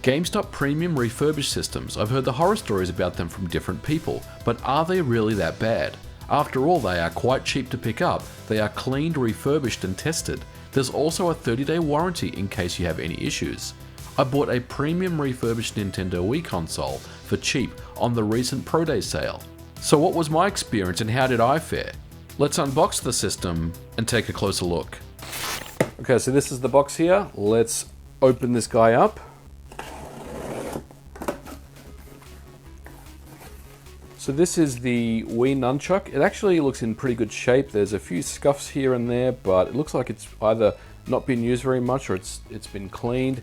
GameStop Premium Refurbished systems. I've heard the horror stories about them from different people, but are they really that bad? After all, they are quite cheap to pick up, they are cleaned, refurbished and tested. There's also a 30-day warranty in case you have any issues. I bought a Premium Refurbished Nintendo Wii console for cheap on the recent Pro Day sale. So what was my experience and how did I fare? Let's unbox the system and take a closer look. Okay, so this is the box here. Let's open this guy up. So this is the Wii nunchuck. It actually looks in pretty good shape. There's a few scuffs here and there, but it looks like it's either not been used very much or it's been cleaned,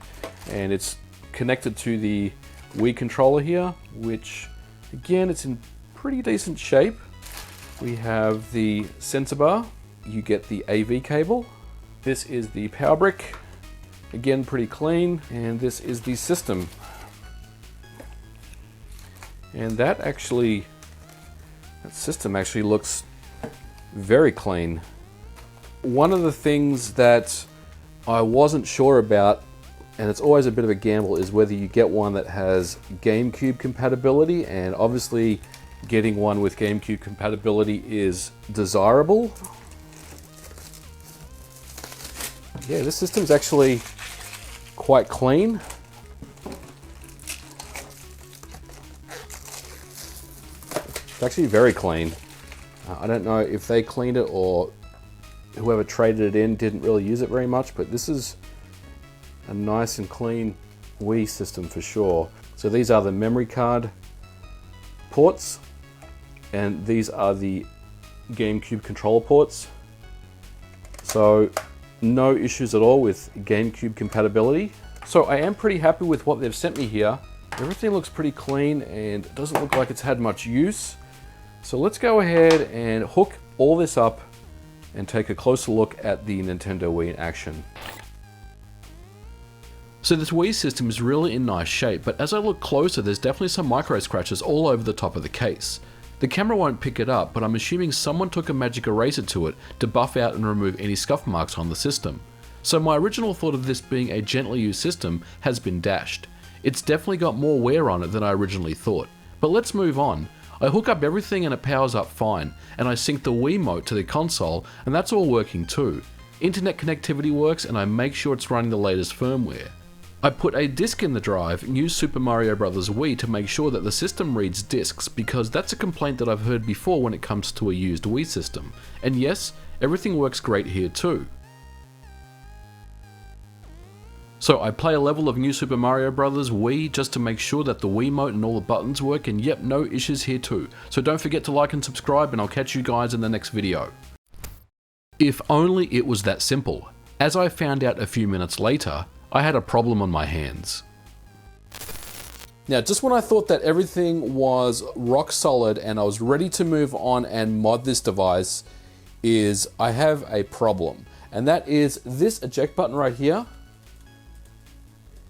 and it's connected to the Wii controller here, which again, it's in pretty decent shape. We have the sensor bar. You get the AV cable. This is the power brick. Again, pretty clean. And this is the system. And that system actually looks very clean. One of the things that I wasn't sure about, and it's always a bit of a gamble, is whether you get one that has GameCube compatibility, and obviously getting one with GameCube compatibility is desirable. Yeah, this system's actually quite clean. It's actually very clean. I don't know if they cleaned it or whoever traded it in didn't really use it very much, but this is a nice and clean Wii system for sure. So these are the memory card ports, and these are the GameCube controller ports. So no issues at all with GameCube compatibility. So I am pretty happy with what they've sent me here. Everything looks pretty clean and it doesn't look like it's had much use. So let's go ahead and hook all this up and take a closer look at the Nintendo Wii in action. So this Wii system is really in nice shape, but as I look closer, there's definitely some micro scratches all over the top of the case. The camera won't pick it up, but I'm assuming someone took a magic eraser to it to buff out and remove any scuff marks on the system. So my original thought of this being a gently used system has been dashed. It's definitely got more wear on it than I originally thought. But let's move on. I hook up everything and it powers up fine, and I sync the Wiimote to the console, and that's all working too. Internet connectivity works, and I make sure it's running the latest firmware. I put a disc in the drive and used Super Mario Bros. Wii to make sure that the system reads discs, because that's a complaint that I've heard before when it comes to a used Wii system. And yes, everything works great here too. So I play a level of New Super Mario Bros. Wii just to make sure that the Wiimote and all the buttons work, and yep, no issues here too. So don't forget to like and subscribe, and I'll catch you guys in the next video. If only it was that simple. As I found out a few minutes later, I had a problem on my hands. Now, just when I thought that everything was rock solid and I was ready to move on and mod this device, I have a problem. And that is this eject button right here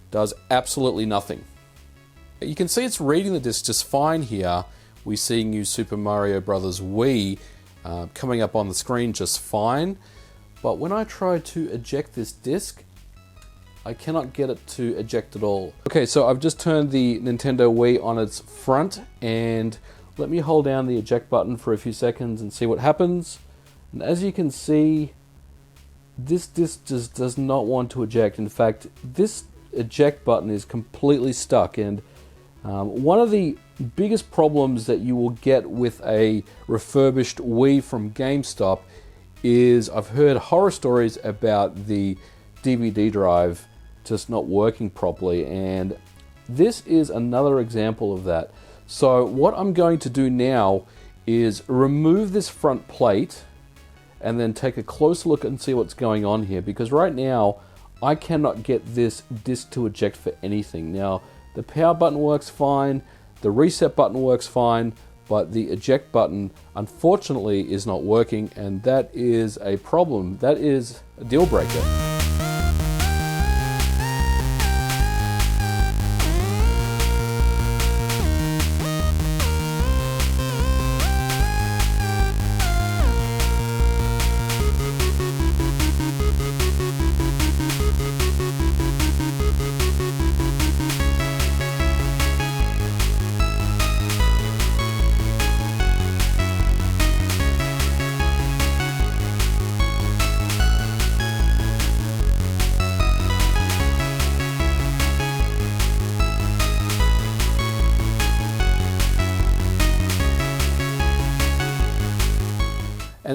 does absolutely nothing. You can see it's reading the disc just fine here. We see New Super Mario Bros. Wii coming up on the screen just fine. But when I try to eject this disc, I cannot get it to eject at all. Okay, so I've just turned the Nintendo Wii on its front, and let me hold down the eject button for a few seconds and see what happens. And as you can see, this disc just does not want to eject. In fact, this eject button is completely stuck, and one of the biggest problems that you will get with a refurbished Wii from GameStop is I've heard horror stories about the DVD drive just not working properly, and this is another example of that. So what I'm going to do now is remove this front plate and then take a closer look and see what's going on here, because right now I cannot get this disc to eject for anything. Now, the power button works fine, the reset button works fine, but the eject button unfortunately is not working, and that is a problem. That is a deal breaker.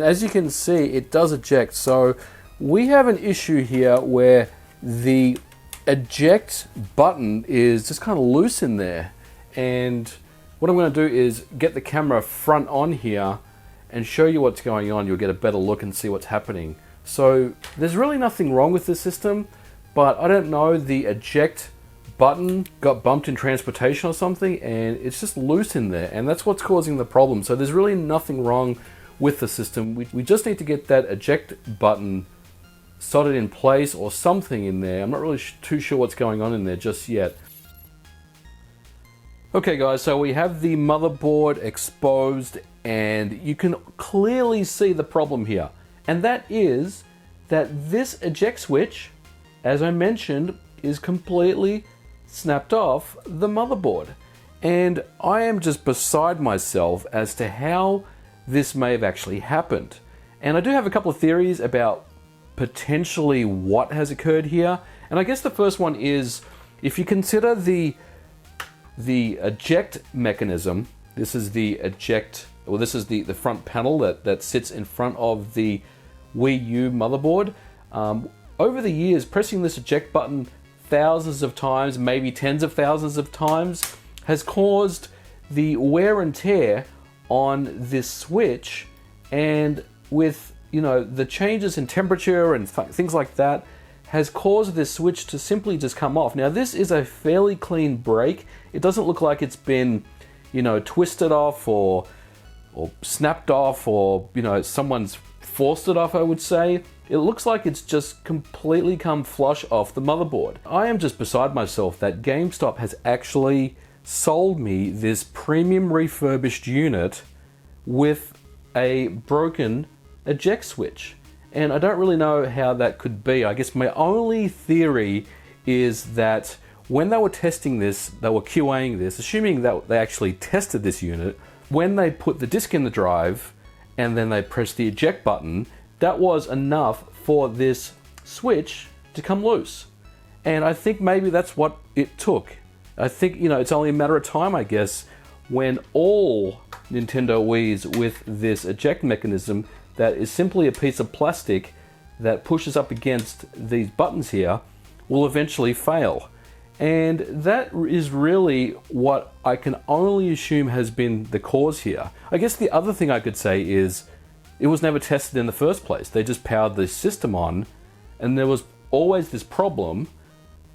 as you can see, it does eject. So we have an issue here where the eject button is just kind of loose in there. And what I'm going to do is get the camera front on here and show you what's going on. You'll get a better look and see what's happening. So there's really nothing wrong with this system, but I don't know, the eject button got bumped in transportation or something, and it's just loose in there, and that's what's causing the problem. So there's really nothing wrong with the system. We just need to get that eject button soldered in place or something in there. I'm not really too sure what's going on in there just yet. Okay guys, so we have the motherboard exposed, and you can clearly see the problem here. And that is that this eject switch, as I mentioned, is completely snapped off the motherboard. And I am just beside myself as to how this may have actually happened. And I do have a couple of theories about potentially what has occurred here. And I guess the first one is, if you consider the eject mechanism, this is the eject, well, this is the front panel that sits in front of the Wii U motherboard. Over the years, pressing this eject button thousands of times, maybe tens of thousands of times, has caused the wear and tear on this switch. And with, you know, the changes in temperature and things like that, has caused this switch to simply just come off. Now this is a fairly clean break. It doesn't look like it's been, you know, twisted off or snapped off, or, you know, someone's forced it off, I would say. It looks like it's just completely come flush off the motherboard. I am just beside myself that GameStop has actually sold me this premium refurbished unit with a broken eject switch. And I don't really know how that could be. I guess my only theory is that when they were testing this, they were QAing this, assuming that they actually tested this unit, when they put the disc in the drive and then they pressed the eject button, that was enough for this switch to come loose. And I think maybe that's what it took. I think, you know, it's only a matter of time, I guess, when all Nintendo Wiis with this eject mechanism that is simply a piece of plastic that pushes up against these buttons here will eventually fail. And that is really what I can only assume has been the cause here. I guess the other thing I could say is it was never tested in the first place. They just powered the system on, and there was always this problem,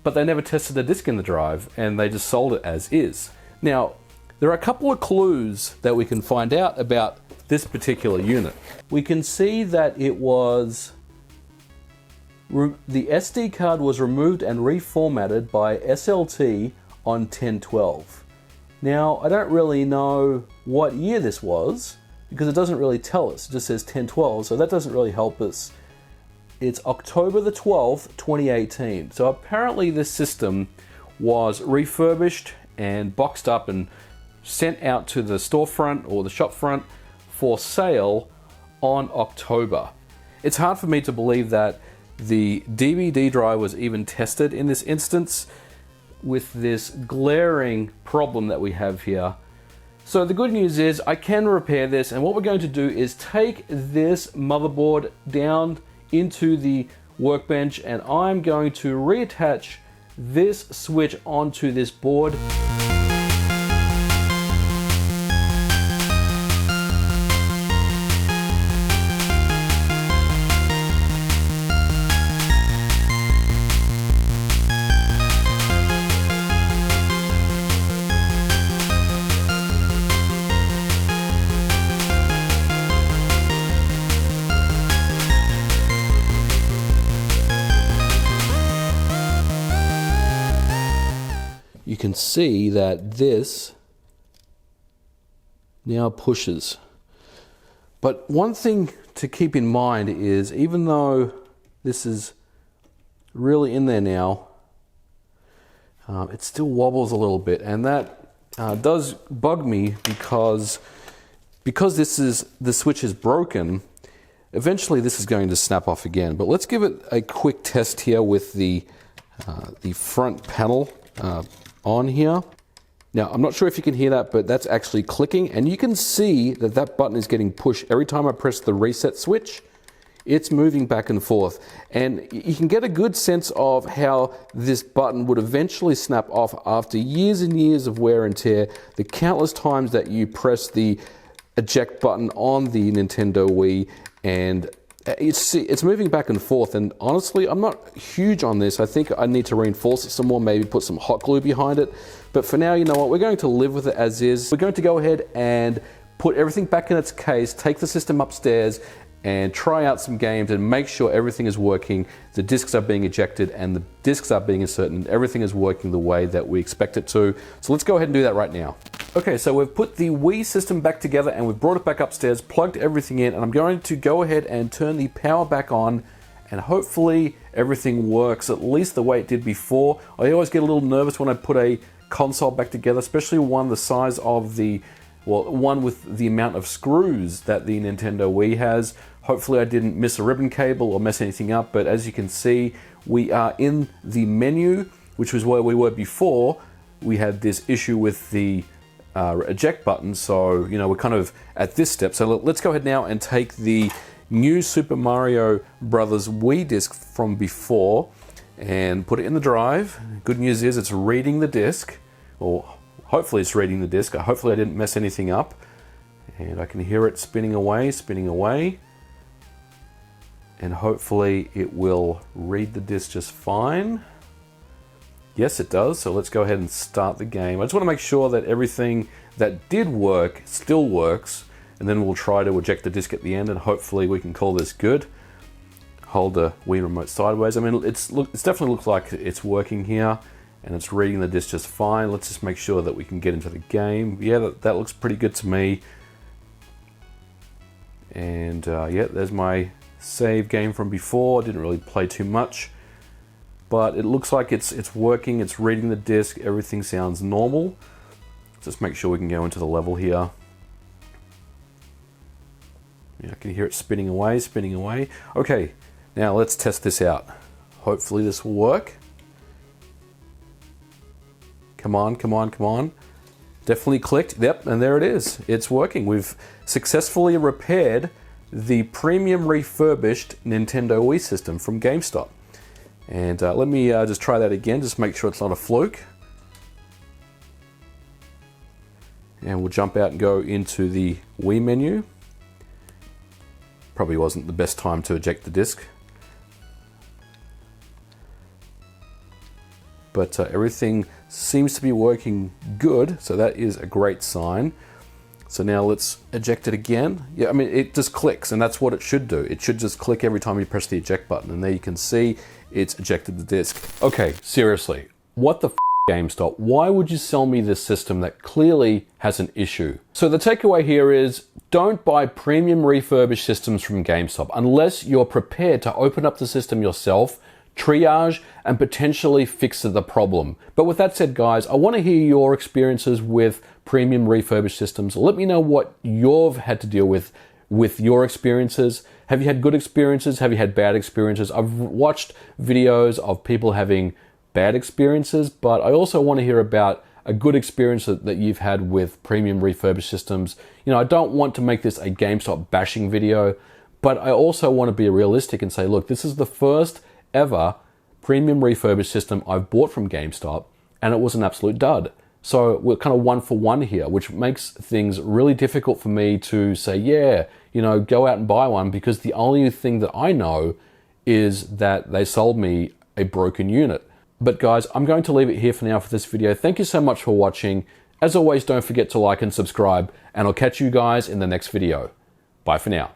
but they never tested the disc in the drive, and they just sold it as is. Now, there are a couple of clues that we can find out about this particular unit. We can see that it was, the SD card was removed and reformatted by SLT on 10/12. Now, I don't really know what year this was, because it doesn't really tell us. It just says 10/12, so that doesn't really help us. It's October the 12th, 2018. So apparently this system was refurbished and boxed up and sent out to the storefront or the shop front for sale on October. It's hard for me to believe that the DVD drive was even tested in this instance with this glaring problem that we have here. So the good news is I can repair this, and what we're going to do is take this motherboard down into the workbench, and I'm going to reattach this switch onto this board. You can see that this now pushes. But one thing to keep in mind is, even though this is really in there now, it still wobbles a little bit, and that does bug me because the switch is broken. Eventually this is going to snap off again. But let's give it a quick test here with the front panel on here. Now, I'm not sure if you can hear that, but that's actually clicking, and you can see that that button is getting pushed every time I press the reset switch. It's moving back and forth, and you can get a good sense of how this button would eventually snap off after years and years of wear and tear. The countless times that you press the eject button on the Nintendo Wii, and it's moving back and forth. And honestly, I'm not huge on this. I think I need to reinforce it some more, maybe put some hot glue behind it. But for now, you know what? We're going to live with it as is. We're going to go ahead and put everything back in its case, take the system upstairs, and try out some games and make sure everything is working. The discs are being ejected and the discs are being inserted and everything is working the way that we expect it to. So let's go ahead and do that right now. Okay, so we've put the Wii system back together and we've brought it back upstairs, plugged everything in, and I'm going to go ahead and turn the power back on, and hopefully everything works at least the way it did before. I always get a little nervous when I put a console back together, especially one the size of one with the amount of screws that the Nintendo Wii has. Hopefully I didn't miss a ribbon cable or mess anything up, but as you can see, we are in the menu, which was where we were before. We had this issue with the eject button, so you know we're kind of at this step. So let's go ahead now and take the new Super Mario Brothers Wii disc from before and put it in the drive. Good news is it's reading the disc, or hopefully it's reading the disc. Hopefully I didn't mess anything up, and I can hear it spinning away, and hopefully it will read the disc just fine. Yes, it does. So let's go ahead and start the game. I just want to make sure that everything that did work still works, and then we'll try to eject the disc at the end, and hopefully we can call this good. Hold the Wii remote sideways. I mean, it's definitely looks like it's working here, and it's reading the disc just fine. Let's just make sure that we can get into the game. Yeah, that looks pretty good to me. And yeah, there's my save game from before. Didn't really play too much, but it looks like it's working. It's reading the disc. Everything sounds normal. Just make sure we can go into the level here. Yeah, I can hear it spinning away. Okay, now let's test this out. Hopefully this will work. Come on. Definitely clicked. Yep, and there it is. It's working. We've successfully repaired the Premium Refurbished Nintendo Wii system from GameStop. And let me just try that again, just make sure it's not a fluke. And we'll jump out and go into the Wii menu. Probably wasn't the best time to eject the disc. But everything seems to be working good, so that is a great sign. So now let's eject it again. Yeah, I mean, it just clicks, and that's what it should do. It should just click every time you press the eject button, and there you can see it's ejected the disc. Okay, seriously, what the f***, GameStop? Why would you sell me this system that clearly has an issue? So the takeaway here is, don't buy premium refurbished systems from GameStop unless you're prepared to open up the system yourself, triage, and potentially fix the problem. But with that said, guys, I want to hear your experiences with premium refurbished systems. Let me know what you've had to deal with your experiences. Have you had good experiences? Have you had bad experiences? I've watched videos of people having bad experiences, but I also want to hear about a good experience that you've had with premium refurbished systems. You know, I don't want to make this a GameStop bashing video, but I also want to be realistic and say, look, this is the first ever premium refurbished system I've bought from GameStop, and it was an absolute dud. So we're kind of one for one here, which makes things really difficult for me to say, yeah, you know, go out and buy one, because the only thing that I know is that they sold me a broken unit. But guys, I'm going to leave it here for now for this video. Thank you so much for watching. As always, don't forget to like and subscribe, and I'll catch you guys in the next video. Bye for now.